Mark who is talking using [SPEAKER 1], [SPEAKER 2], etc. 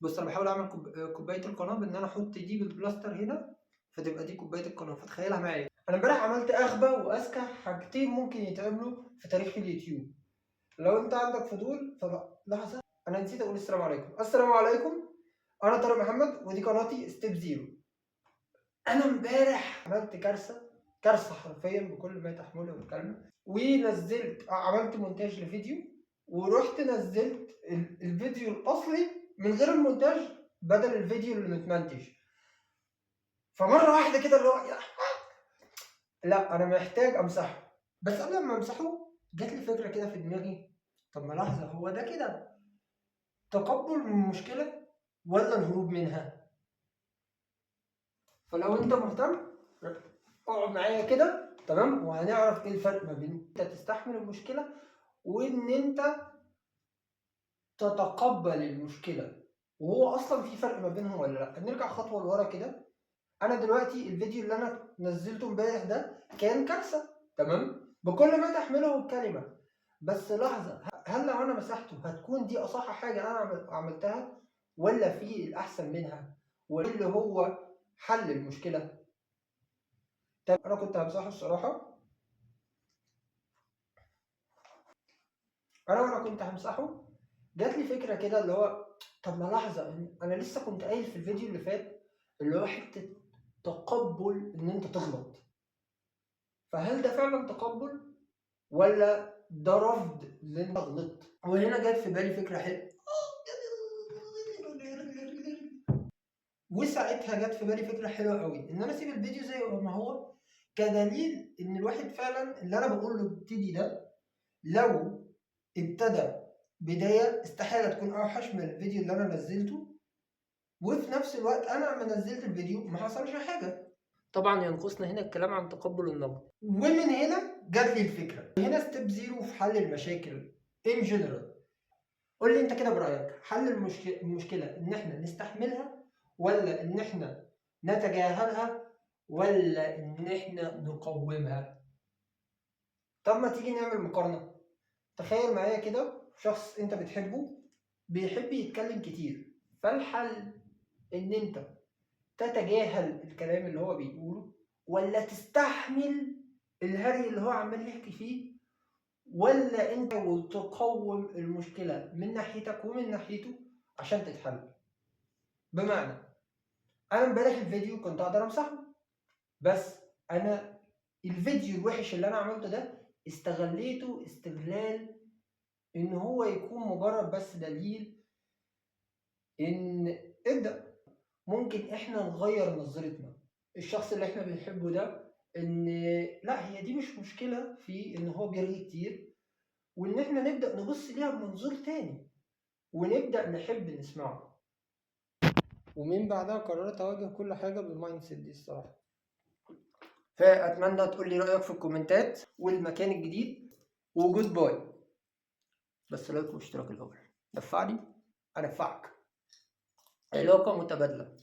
[SPEAKER 1] بص انا بحاول اعمل كوبايه القناه بان انا احط دي بالبلاستر هنا، فتبقى دي كوبايه القناه، فتخيلها معايا. انا امبارح عملت اغبى واذكى حاجتين ممكن يتعملوا في تاريخ اليوتيوب. لو انت عندك فضول لحظه، انا نسيت اقول السلام عليكم. السلام عليكم، انا طارق محمد ودي قناتي ستيب زيرو. انا امبارح عملت كارثه حرفيا بكل ما تحمله الكلمه، ونزلت عملت مونتاج لفيديو، ورحت نزلت الفيديو الاصلي من غير المونتاج بدل الفيديو اللي متمنتج. فمره واحده كده اللي هو لا انا محتاج امسحه. بس قبل ما امسحه جات لي فكره كده في دماغي، طب ما لحظه، هو ده كده تقبل من المشكله ولا الهروب منها؟ فلو انت مهتم اقعد معايا كده تمام، وهنعرف ايه الفرق ما بين انت تستحمل المشكله وان انت تتقبل المشكله، وهو اصلا في فرق ما بينهم ولا لا. نرجع خطوه لورا كده. انا دلوقتي الفيديو اللي انا نزلته امبارح ده كان كارثه تمام بكل ما تحمله الكلمه. بس لحظه، هل لو انا مسحته هتكون دي اصح حاجه انا عملتها، ولا في الاحسن منها، واللي هو حل المشكله؟ طب انا كنت همسحه الصراحه. وانا كنت همسحه جات لي فكره كده اللي هو طب ما لحظه، انا لسه كنت قايل في الفيديو اللي فات اللي هو حته تقبل ان انت تغلط. فهل ده فعلا تقبل ولا ده رفض لان انت غلطت؟ وهنا جت في بالي فكره حلوه، وساعتها جت في بالي فكره حلوه قوي ان انا اسيب الفيديو زي ما هو، كدليل ان الواحد فعلا اللي انا بقول له ابتدي ده لو ابتدى بدايه استحاله تكون اوحش من الفيديو اللي انا نزلته، وفي نفس الوقت انا لما نزلت الفيديو ما حصلش حاجه. طبعا ينقصنا هنا الكلام عن تقبل النقد، ومن هنا جات لي الفكره. هنا ستيب زيرو في حل المشاكل ان جنرال. قول لي انت كده برايك، حل المشكله ان احنا نستحملها، ولا ان احنا نتجاهلها، ولا ان احنا نقومها؟ طب ما تيجي نعمل مقارنه. تخيل معايا كده شخص انت بتحبه بيحب يتكلم كتير، فالحل ان انت تتجاهل الكلام اللي هو بيقوله، ولا تستحمل الهري اللي هو عمال يحكي فيه، ولا انت تقوم المشكلة من ناحيتك ومن ناحيته عشان تتحل؟ بمعنى انا امبارح الفيديو كنت اقدر امسحه، بس انا الفيديو الوحش اللي انا عملته ده استغليته استغلال ان هو يكون مجرد بس دليل ان ابدأ ممكن احنا نغير نظرتنا. الشخص اللي احنا بنحبه ده ان لا هي دي مش مشكلة في ان هو بيرغي كتير، وان احنا نبدأ نبص ليها بمنظور تاني ونبدأ نحب نسمعه. ومن بعدها قررت اواجه كل حاجة بالمايند سيت دي الصراحة. فأتمنى تقول لي رأيك في الكومنتات والمكان الجديد، وجود باي. بس لايك واشتراك الأول، دفعني أدفعك، علاقة متبادلة.